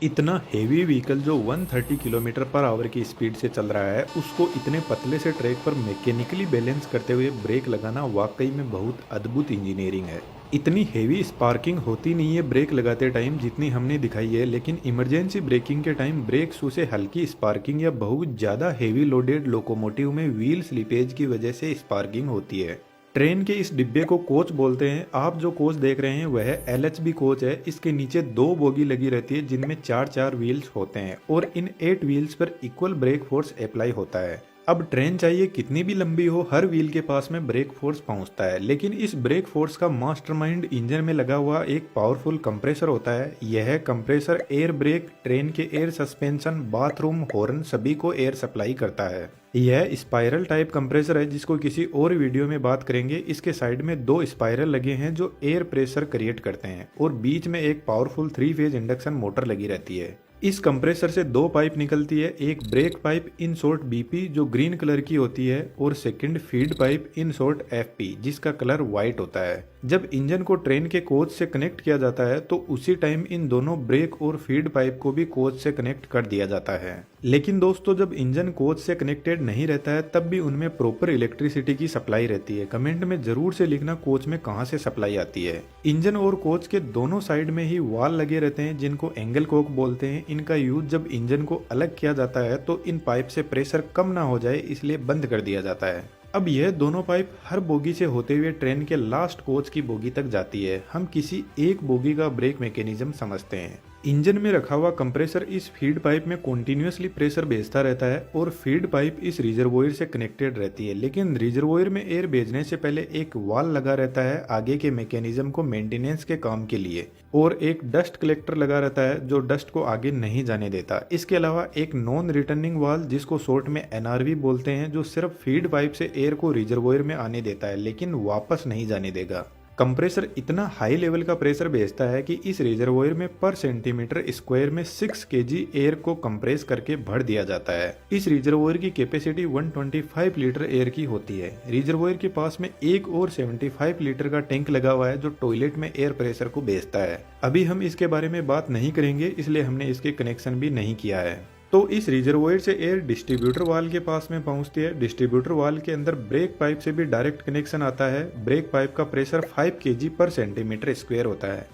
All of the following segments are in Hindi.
इतना हेवी व्हीकल जो 130 किलोमीटर पर आवर की स्पीड से चल रहा है, उसको इतने पतले से ट्रैक पर मैकेनिकली बैलेंस करते हुए ब्रेक लगाना वाकई में बहुत अद्भुत इंजीनियरिंग है। इतनी हेवी स्पार्किंग होती नहीं है ब्रेक लगाते टाइम जितनी हमने दिखाई है, लेकिन इमरजेंसी ब्रेकिंग के टाइम ब्रेक शू से हल्की स्पार्किंग या बहुत ज़्यादा हेवी लोडेड लोकोमोटिव में व्हील स्लिपेज की वजह से स्पार्किंग होती है। ट्रेन के इस डिब्बे को कोच बोलते हैं। आप जो कोच देख रहे हैं वह LHB कोच है। इसके नीचे 2 बोगी लगी रहती है जिनमें 4-4 व्हील्स होते हैं और इन 8 व्हील्स पर इक्वल ब्रेक फोर्स अप्लाई होता है। अब ट्रेन चाहिए कितनी भी लंबी हो, हर व्हील के पास में ब्रेक फोर्स पहुंचता है, लेकिन इस ब्रेक फोर्स का मास्टरमाइंड इंजन में लगा हुआ एक पावरफुल कंप्रेसर होता है। यह कंप्रेसर एयर ब्रेक, ट्रेन के एयर सस्पेंशन, बाथरूम, हॉर्न सभी को एयर सप्लाई करता है। यह स्पाइरल टाइप कंप्रेसर है जिसको किसी और वीडियो में बात करेंगे। इसके साइड में 2 स्पाइरल लगे हैं जो एयर प्रेशर क्रिएट करते हैं और बीच में एक पावरफुल 3 फेज इंडक्शन मोटर लगी रहती है। इस कंप्रेसर से 2 पाइप निकलती है, एक break pipe in short BP जो ग्रीन कलर की होती है और second feed pipe in short FP जिसका कलर व्हाइट होता है। जब इंजन को ट्रेन के कोच से कनेक्ट किया जाता है तो उसी टाइम इन दोनों ब्रेक और फीड पाइप को भी कोच से कनेक्ट कर दिया जाता है। लेकिन दोस्तों, जब इंजन कोच से कनेक्टेड नहीं रहता है तब भी उनमें प्रॉपर इलेक्ट्रिसिटी की सप्लाई रहती है। कमेंट में जरूर से लिखना कोच में कहां से सप्लाई आती है। इंजन और कोच के दोनों साइड में ही वाल लगे रहते हैं जिनको एंगल कोक बोलते हैं। इनका यूज जब इंजन को अलग किया जाता है तो इन पाइप से प्रेशर कम ना हो जाए इसलिए बंद कर दिया जाता है। अब यह दोनों पाइप हर बोगी से होते हुए ट्रेन के लास्ट कोच की बोगी तक जाती है। हम किसी एक बोगी का ब्रेक मैकेनिज्म समझते हैं। इंजन में रखा हुआ कंप्रेसर इस फीड पाइप में कॉन्टिन्यूसली प्रेशर भेजता रहता है और फीड पाइप इस रिजर्वोयर से कनेक्टेड रहती है, लेकिन रिजर्वोयर में एयर भेजने से पहले एक वाल लगा रहता है आगे के मैकेनिज्म को मेंटेनेंस के काम के लिए, और एक डस्ट कलेक्टर लगा रहता है जो डस्ट को आगे नहीं जाने देता। इसके अलावा एक नॉन रिटर्निंग वाल जिसको शॉर्ट में NRV बोलते हैं जो सिर्फ फीड पाइप से एयर को रिजर्वोयर में आने देता है लेकिन वापस नहीं जाने देगा। कंप्रेसर इतना हाई लेवल का प्रेशर भेजता है कि इस रिजर्वोयर में पर सेंटीमीटर स्क्वायर में 6 kg एयर को कंप्रेस करके भर दिया जाता है। इस रिजर्वोयर की कैपेसिटी 125 लीटर एयर की होती है। रिजर्वोयर के पास में एक और 75 लीटर का टैंक लगा हुआ है जो टॉयलेट में एयर प्रेशर को भेजता है। अभी हम इसके बारे में बात नहीं करेंगे इसलिए हमने इसके कनेक्शन भी नहीं किया है। तो इस रिजर्वोयर से एयर डिस्ट्रीब्यूटर वाल के पास में पहुंचती है। डिस्ट्रीब्यूटर वाल के अंदर ब्रेक पाइप से भी डायरेक्ट कनेक्शन आता है। ब्रेक पाइप का प्रेशर 5 kg पर सेंटीमीटर स्क्वायर होता है।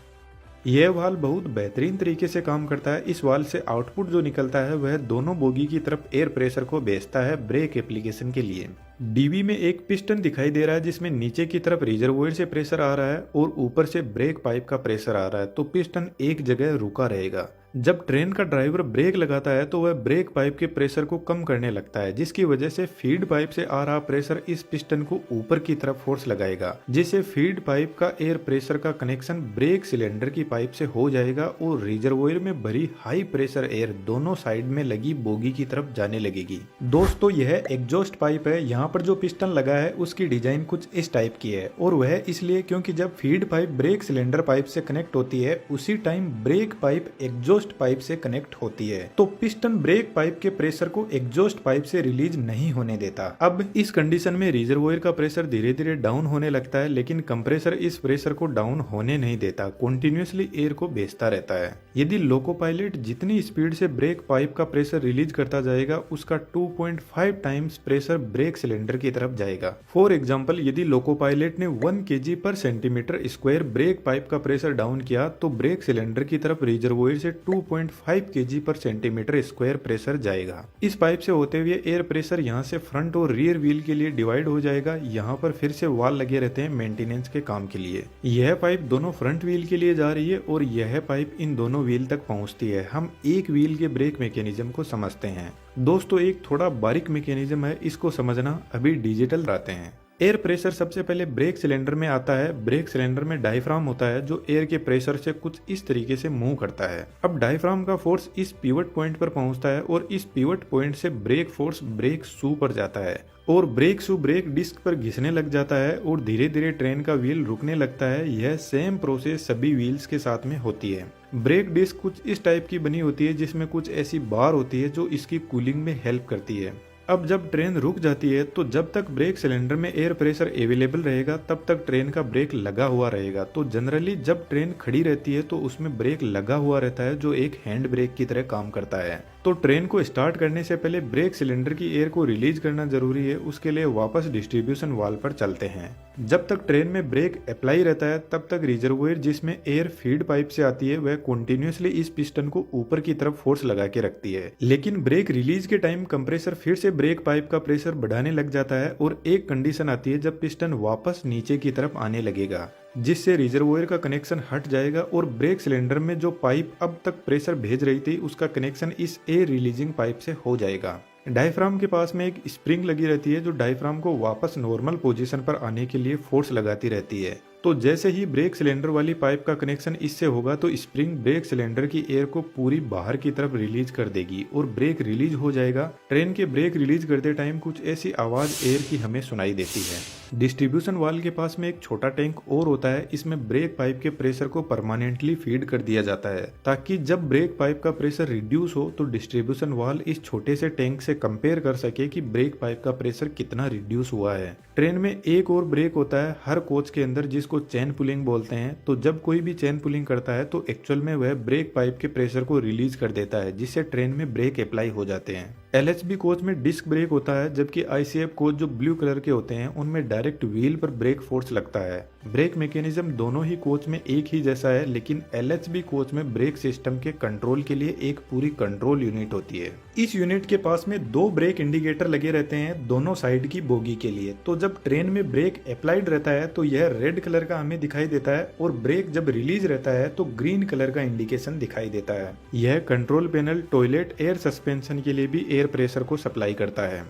यह वाल बहुत बेहतरीन तरीके से काम करता है। इस वाल से आउटपुट जो निकलता है वह दोनों बोगी की तरफ एयर प्रेशर को भेजता है ब्रेक एप्लीकेशन के लिए। DB में एक पिस्टन दिखाई दे रहा है जिसमें नीचे की तरफ रिजर्वोयर से प्रेशर आ रहा है और ऊपर से ब्रेक पाइप का प्रेशर आ रहा है, तो पिस्टन एक जगह रुका रहेगा। जब ट्रेन का ड्राइवर ब्रेक लगाता है तो वह ब्रेक पाइप के प्रेशर को कम करने लगता है, जिसकी वजह से फीड पाइप से आ रहा प्रेशर इस पिस्टन को ऊपर की तरफ फोर्स लगाएगा, जिससे फीड पाइप का एयर प्रेशर का कनेक्शन ब्रेक सिलेंडर की पाइप से हो जाएगा और रिजर्वोयर में भरी हाई प्रेशर एयर दोनों साइड में लगी बोगी की तरफ जाने लगेगी। दोस्तों, यह एग्जॉस्ट पाइप है। यहाँ पर जो पिस्टन लगा है उसकी डिजाइन कुछ इस टाइप की है और वह इसलिए क्योंकि जब feed pipe brake cylinder pipe से कनेक्ट होती है उसी time break pipe exhaust pipe से कनेक्ट होती है, तो पिस्टन ब्रेक पाइप के प्रेशर को एग्जॉस्ट पाइप से रिलीज नहीं होने देता। अब इस कंडीशन में रिजर्वोयर का प्रेशर धीरे धीरे डाउन होने लगता है, लेकिन कंप्रेसर इस प्रेशर को डाउन होने नहीं देता, कॉन्टिन्यूसली एयर को भेजता रहता है। यदि लोको पायलट जितनी स्पीड से ब्रेक पाइप का प्रेशर रिलीज करता जाएगा उसका 2.5 टाइम्स प्रेशर ब्रेक सिलेंडर की तरफ जाएगा। फॉर एग्जाम्पल, यदि लोको पायलट ने 1 kg पर सेंटीमीटर स्क्वायर ब्रेक पाइप का प्रेशर डाउन किया तो ब्रेक सिलेंडर की तरफ रिजर्वोयर से 2.5 kg पर सेंटीमीटर स्क्वायर प्रेशर जाएगा। इस पाइप से होते हुए एयर प्रेशर यहाँ से फ्रंट और रियर व्हील के लिए डिवाइड हो जाएगा। यहाँ पर फिर से वाल लगे रहते हैं मेंटेनेंस के काम के लिए। यह पाइप दोनों फ्रंट व्हील के लिए जा रही है और यह पाइप इन दोनों व्हील तक पहुँचती है। हम एक व्हील के ब्रेक मैकेनिज्म को समझते हैं। दोस्तों, एक थोड़ा बारीक मैकेनिज्म है, इसको समझना अभी डिजिटल आते हैं। एयर प्रेशर सबसे पहले ब्रेक सिलेंडर में आता है। ब्रेक सिलेंडर में डायफ्राम होता है जो एयर के प्रेशर से कुछ इस तरीके से मूव करता है। अब डायफ्राम का फोर्स इस पिवट पॉइंट पर पहुंचता है और इस पिवट पॉइंट से ब्रेक फोर्स ब्रेक शू पर जाता है और ब्रेक शू ब्रेक डिस्क पर घिसने लग जाता है और धीरे धीरे ट्रेन का व्हील रुकने लगता है। यह सेम प्रोसेस सभी व्हील्स के साथ में होती है। ब्रेक डिस्क कुछ इस टाइप की बनी होती है जिसमें कुछ ऐसी बार होती है जो इसकी कूलिंग में हेल्प करती है। अब जब ट्रेन रुक जाती है तो जब तक ब्रेक सिलेंडर में एयर प्रेशर अवेलेबल रहेगा तब तक ट्रेन का ब्रेक लगा हुआ रहेगा। तो जनरली जब ट्रेन खड़ी रहती है तो उसमें ब्रेक लगा हुआ रहता है जो एक हैंड ब्रेक की तरह काम करता है। तो ट्रेन को स्टार्ट करने से पहले ब्रेक सिलेंडर की एयर को रिलीज करना जरूरी है, उसके लिए वापस डिस्ट्रीब्यूशन वाल्व पर चलते हैं। जब तक ट्रेन में ब्रेक अप्लाई रहता है तब तक रिजर्वोयर जिसमें एयर फीड पाइप से आती है वह कंटिन्यूअसली इस पिस्टन को ऊपर की तरफ फोर्स लगा के रखती है। लेकिन ब्रेक रिलीज के टाइम कंप्रेसर फिर से ब्रेक पाइप का प्रेशर बढ़ाने लग जाता है और एक कंडीशन आती है जब पिस्टन वापस नीचे की तरफ आने लगेगा, जिससे रिजर्वोयर का कनेक्शन हट जाएगा और ब्रेक सिलेंडर में जो पाइप अब तक प्रेशर भेज रही थी उसका कनेक्शन इस एयर रिलीजिंग पाइप से हो जाएगा। डायफ्राम के पास में एक स्प्रिंग लगी रहती है जो डायफ्राम को वापस नॉर्मल पोजीशन पर आने के लिए फोर्स लगाती रहती है। तो जैसे ही ब्रेक सिलेंडर वाली पाइप का कनेक्शन इससे होगा तो स्प्रिंग ब्रेक सिलेंडर की एयर को पूरी बाहर की तरफ रिलीज कर देगी और ब्रेक रिलीज हो जाएगा। ट्रेन के ब्रेक रिलीज करते टाइम कुछ ऐसी आवाज एयर की हमें सुनाई देती है। डिस्ट्रीब्यूशन वाल्व के पास में एक छोटा टैंक और होता है, इसमें ब्रेक पाइप के प्रेशर को परमानेंटली फीड कर दिया जाता है ताकि जब ब्रेक पाइप का प्रेशर रिड्यूस हो तो डिस्ट्रीब्यूशन वाल्व इस छोटे से टैंक से कंपेयर कर सके कि ब्रेक पाइप का प्रेशर कितना रिड्यूस हुआ है। ट्रेन में एक और ब्रेक होता है हर कोच के अंदर जिसको चेन पुलिंग बोलते हैं। तो जब कोई भी चेन पुलिंग करता है तो एक्चुअल में वह ब्रेक पाइप के प्रेशर को रिलीज कर देता है जिससे ट्रेन में ब्रेक अप्लाई हो जाते हैं। एलएचबी कोच में डिस्क ब्रेक होता है जबकि आईसीएफ कोच जो ब्लू कलर के होते हैं उनमें डायरेक्ट व्हील पर ब्रेक फोर्स लगता है। ब्रेक मैकेनिज्म दोनों ही कोच में एक ही जैसा है, लेकिन एलएचबी कोच में ब्रेक सिस्टम के कंट्रोल के लिए एक पूरी कंट्रोल यूनिट होती है। इस यूनिट के पास में 2 ब्रेक इंडिकेटर लगे रहते हैं दोनों साइड की बोगी के लिए। तो जब ट्रेन में ब्रेक अप्लाइड रहता है तो यह रेड कलर का हमें दिखाई देता है और ब्रेक जब रिलीज रहता है तो ग्रीन कलर का इंडिकेशन दिखाई देता है। यह control panel toilet air suspension के लिए भी एयर प्रेशर को सप्लाई करता है।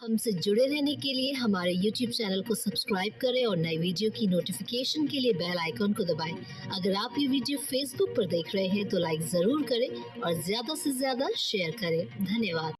हमसे जुड़े रहने के लिए हमारे YouTube चैनल को सब्सक्राइब करें और नई वीडियो की नोटिफिकेशन के लिए बेल आइकॉन को दबाएं। अगर आप ये वीडियो Facebook पर देख रहे हैं तो लाइक जरूर करें और ज्यादा से ज्यादा शेयर करें। धन्यवाद।